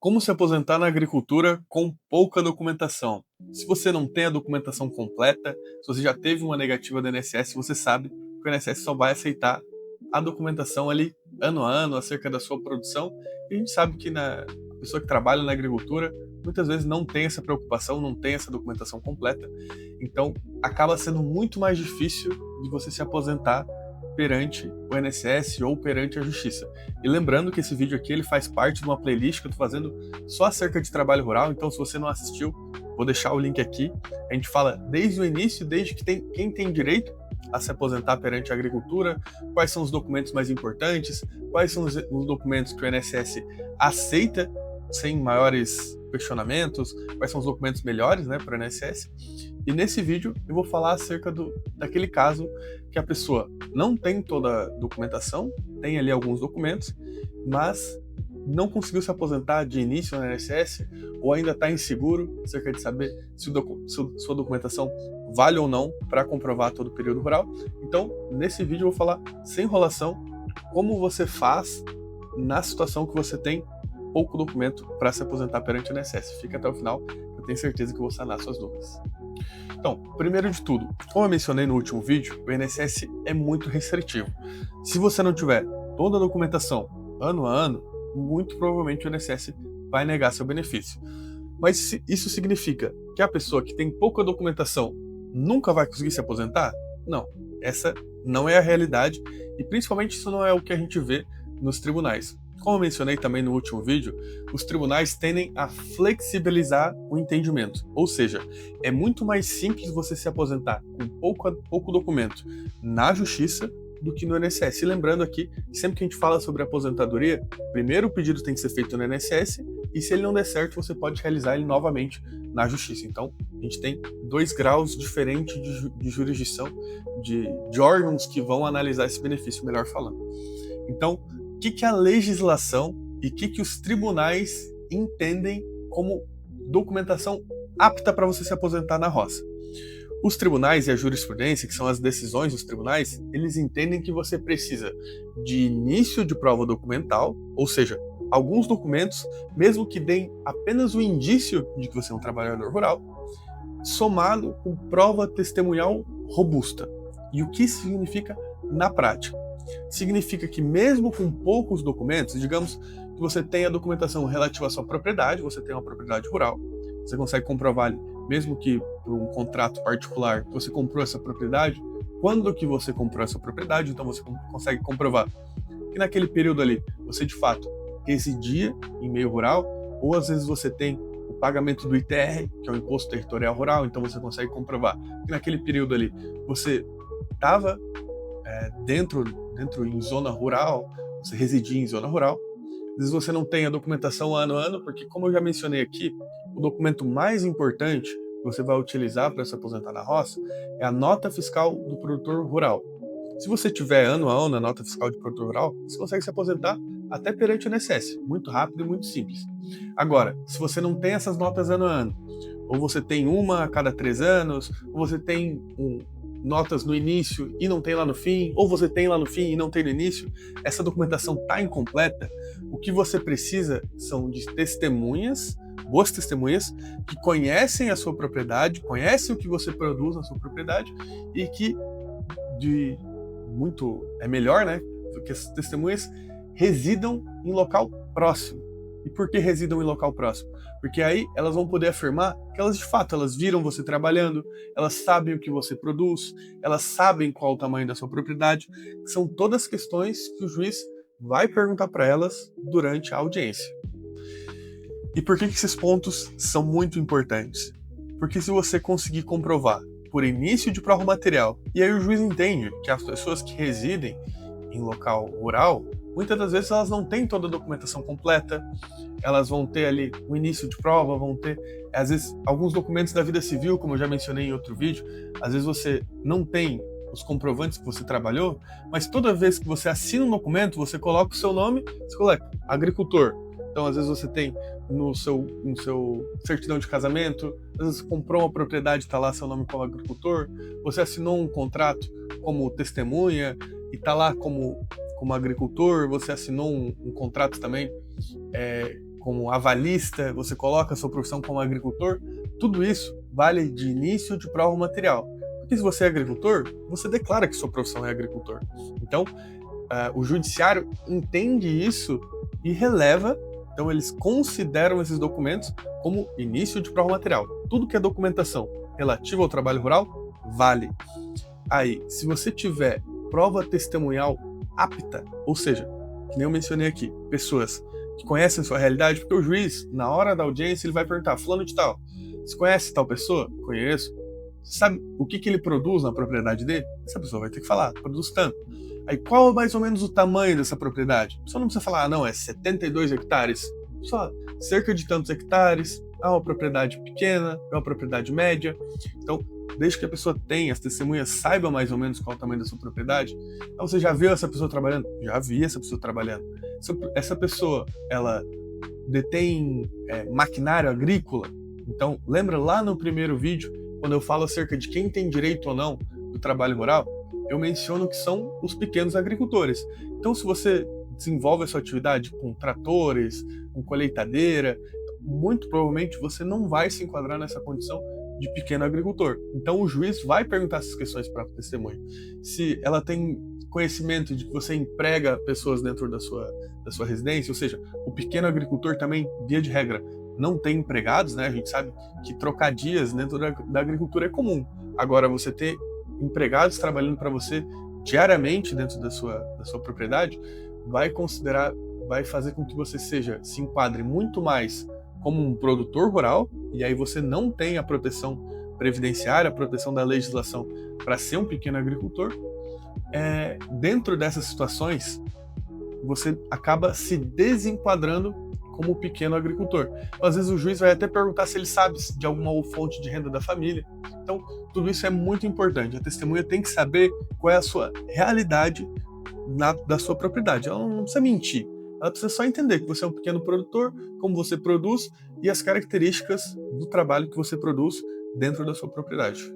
Como se aposentar na agricultura com pouca documentação? Se você não tem a documentação completa, se você já teve uma negativa do INSS, você sabe que o INSS só vai aceitar a documentação ali ano a ano acerca da sua produção. E a gente sabe que a pessoa que trabalha na agricultura muitas vezes não tem essa preocupação, não tem essa documentação completa. Então acaba sendo muito mais difícil de você se aposentar perante o INSS ou perante a Justiça. E lembrando que esse vídeo aqui ele faz parte de uma playlist que eu estou fazendo só acerca de trabalho rural, então se você não assistiu, vou deixar o link aqui. A gente fala desde o início, desde que quem tem direito a se aposentar perante a agricultura, quais são os documentos mais importantes, quais são os documentos que o INSS aceita sem maiores questionamentos, quais são os documentos melhores, né, para o INSS. E nesse vídeo eu vou falar acerca daquele caso que a pessoa não tem toda a documentação, tem ali alguns documentos, mas não conseguiu se aposentar de início no INSS ou ainda está inseguro acerca de saber se sua documentação vale ou não para comprovar todo o período rural. Então, nesse vídeo eu vou falar sem enrolação como você faz na situação que você tem pouco documento para se aposentar perante o INSS. Fica até o final, eu tenho certeza que eu vou sanar suas dúvidas. Então, primeiro de tudo, como eu mencionei no último vídeo, o INSS é muito restritivo. Se você não tiver toda a documentação ano a ano, muito provavelmente o INSS vai negar seu benefício. Mas isso significa que a pessoa que tem pouca documentação nunca vai conseguir se aposentar? Não, essa não é a realidade e principalmente isso não é o que a gente vê nos tribunais. Como eu mencionei também no último vídeo, os tribunais tendem a flexibilizar o entendimento, ou seja, é muito mais simples você se aposentar com pouco documento na justiça do que no INSS. E lembrando aqui, sempre que a gente fala sobre aposentadoria, primeiro o pedido tem que ser feito no INSS e se ele não der certo, você pode realizar ele novamente na justiça. Então, a gente tem 2 graus diferentes de jurisdição, de órgãos que vão analisar esse benefício, melhor falando. Então, o que a legislação e o que os tribunais entendem como documentação apta para você se aposentar na roça? Os tribunais e a jurisprudência, que são as decisões dos tribunais, eles entendem que você precisa de início de prova documental, ou seja, alguns documentos, mesmo que deem apenas o indício de que você é um trabalhador rural, somado com prova testemunhal robusta. E o que isso significa na prática? Significa que mesmo com poucos documentos, digamos que você tenha a documentação relativa à sua propriedade, você tem uma propriedade rural, você consegue comprovar, mesmo que por um contrato particular, que você comprou essa propriedade, quando que você comprou essa propriedade, então você consegue comprovar que naquele período ali, você de fato residia em meio rural, ou às vezes você tem o pagamento do ITR, que é o Imposto Territorial Rural, então você consegue comprovar que naquele período ali você estava dentro em zona rural, você residia em zona rural. Às vezes você não tem a documentação ano a ano, porque como eu já mencionei aqui, o documento mais importante que você vai utilizar para se aposentar na roça é a nota fiscal do produtor rural. Se você tiver ano a ano a nota fiscal de produtor rural, você consegue se aposentar até perante o INSS, muito rápido e muito simples. Agora, se você não tem essas notas ano a ano, ou você tem uma a cada 3 anos, ou você tem notas no início e não tem lá no fim, ou você tem lá no fim e não tem no início, essa documentação está incompleta, o que você precisa são de testemunhas, boas testemunhas, que conhecem a sua propriedade, conhecem o que você produz na sua propriedade e que é melhor, né, que as testemunhas residam em local próximo. E por que residam em local próximo? Porque aí elas vão poder afirmar que elas de fato elas viram você trabalhando, elas sabem o que você produz, elas sabem qual o tamanho da sua propriedade. São todas questões que o juiz vai perguntar para elas durante a audiência. E por que esses pontos são muito importantes? Porque se você conseguir comprovar por início de prova material, e aí o juiz entende que as pessoas que residem em local rural, muitas das vezes elas não têm toda a documentação completa, elas vão ter ali o início de prova, vão ter, às vezes, alguns documentos da vida civil, como eu já mencionei em outro vídeo, às vezes você não tem os comprovantes que você trabalhou, mas toda vez que você assina um documento, você coloca o seu nome, você coloca agricultor. Então, às vezes você tem no seu certidão de casamento, às vezes você comprou uma propriedade, está lá seu nome como agricultor, você assinou um contrato como testemunha e está lá como agricultor, você assinou um contrato também como avalista, você coloca a sua profissão como agricultor, tudo isso vale de início de prova material. Porque se você é agricultor, você declara que sua profissão é agricultor. Então, o judiciário entende isso e releva, então eles consideram esses documentos como início de prova material. Tudo que é documentação relativa ao trabalho rural, vale. Aí, se você tiver prova testemunhal apta, ou seja, que nem eu mencionei aqui, pessoas que conhecem a sua realidade, porque o juiz, na hora da audiência, ele vai perguntar, fulano de tal, você conhece tal pessoa? Conheço. Você sabe o que ele produz na propriedade dele? Essa pessoa vai ter que falar, produz tanto. Aí qual é mais ou menos o tamanho dessa propriedade? A pessoa não precisa falar, não, é 72 hectares. Só cerca de tantos hectares, é uma propriedade pequena, é uma propriedade média. Então, desde que a pessoa tenha, as testemunhas saibam mais ou menos qual é o tamanho da sua propriedade. Então, você já viu essa pessoa trabalhando? Já vi essa pessoa trabalhando. Essa pessoa, ela detém maquinário agrícola? Então, lembra lá no primeiro vídeo, quando eu falo acerca de quem tem direito ou não do trabalho rural, eu menciono que são os pequenos agricultores. Então, se você desenvolve a sua atividade com tratores, com colheitadeira, muito provavelmente você não vai se enquadrar nessa condição de pequeno agricultor. Então, o juiz vai perguntar essas questões para a testemunha. Se ela tem conhecimento de que você emprega pessoas dentro da sua residência, ou seja, o pequeno agricultor também, via de regra, não tem empregados, né? A gente sabe que trocar dias dentro da agricultura é comum. Agora, você ter empregados trabalhando para você diariamente dentro da sua propriedade vai fazer com que você se enquadre muito mais como um produtor rural, e aí você não tem a proteção previdenciária, a proteção da legislação para ser um pequeno agricultor. Dentro dessas situações, você acaba se desenquadrando como pequeno agricultor. Às vezes o juiz vai até perguntar se ele sabe de alguma fonte de renda da família. Então, tudo isso é muito importante. A testemunha tem que saber qual é a sua realidade da sua propriedade. Ela não precisa mentir. Ela precisa só entender que você é um pequeno produtor, como você produz e as características do trabalho que você produz dentro da sua propriedade.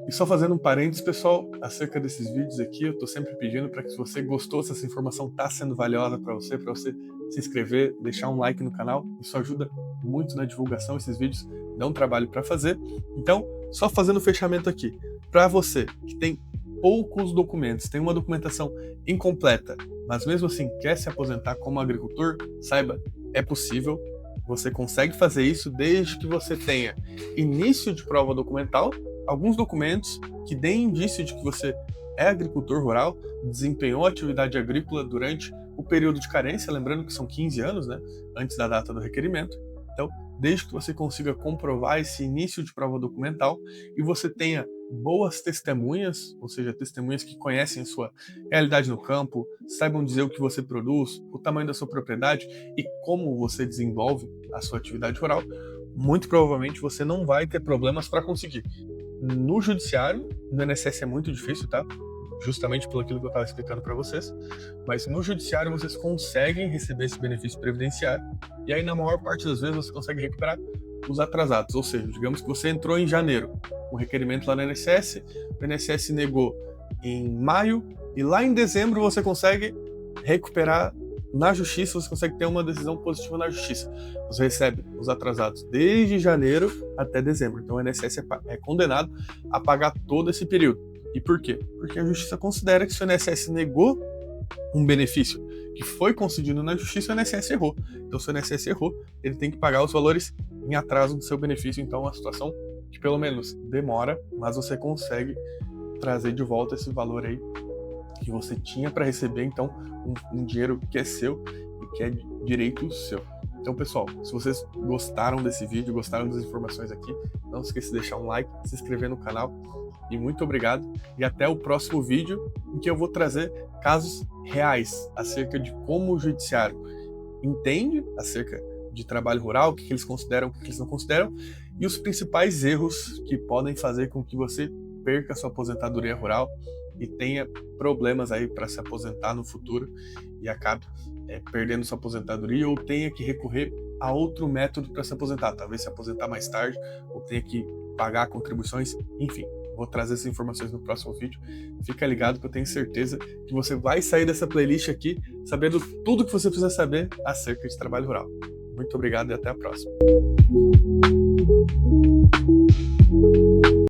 E só fazendo um parênteses, pessoal, acerca desses vídeos aqui, eu tô sempre pedindo para que, se você gostou, se essa informação tá sendo valiosa para você se inscrever, deixar um like no canal. Isso ajuda muito na divulgação. Esses vídeos dão um trabalho para fazer. Então, só fazendo o fechamento aqui, para você que tem poucos documentos, tem uma documentação incompleta, mas mesmo assim quer se aposentar como agricultor, saiba, é possível. Você consegue fazer isso desde que você tenha início de prova documental, alguns documentos que deem indício de que você é agricultor rural, desempenhou atividade agrícola durante o período de carência, lembrando que são 15 anos, né, antes da data do requerimento. Então, desde que você consiga comprovar esse início de prova documental e você tenha boas testemunhas, ou seja, testemunhas que conhecem a sua realidade no campo, saibam dizer o que você produz, o tamanho da sua propriedade e como você desenvolve a sua atividade rural, muito provavelmente você não vai ter problemas para conseguir. No judiciário, no INSS é muito difícil, tá? Justamente pelo aquilo que eu estava explicando para vocês, mas no judiciário vocês conseguem receber esse benefício previdenciário e aí na maior parte das vezes você consegue recuperar os atrasados, ou seja, digamos que você entrou em janeiro com requerimento lá no INSS, o INSS negou em maio e lá em dezembro você consegue recuperar na justiça, você consegue ter uma decisão positiva na justiça. Você recebe os atrasados desde janeiro até dezembro, então o INSS é condenado a pagar todo esse período. E por quê? Porque a justiça considera que se o INSS negou um benefício que foi concedido na justiça, o INSS errou. Então, se o INSS errou, ele tem que pagar os valores em atraso do seu benefício. Então, é uma situação que pelo menos demora, mas você consegue trazer de volta esse valor aí que você tinha para receber. Então, um dinheiro que é seu e que é direito seu. Então, pessoal, se vocês gostaram desse vídeo, gostaram das informações aqui, não se esqueça de deixar um like, se inscrever no canal. E muito obrigado. E até o próximo vídeo, em que eu vou trazer casos reais acerca de como o judiciário entende acerca de trabalho rural, o que eles consideram, o que eles não consideram, e os principais erros que podem fazer com que você perca sua aposentadoria rural e tenha problemas aí para se aposentar no futuro e acabe perdendo sua aposentadoria ou tenha que recorrer a outro método para se aposentar, talvez se aposentar mais tarde ou tenha que pagar contribuições, enfim. Vou trazer essas informações no próximo vídeo. Fica ligado que eu tenho certeza que você vai sair dessa playlist aqui sabendo tudo que você precisa saber acerca de trabalho rural. Muito obrigado e até a próxima.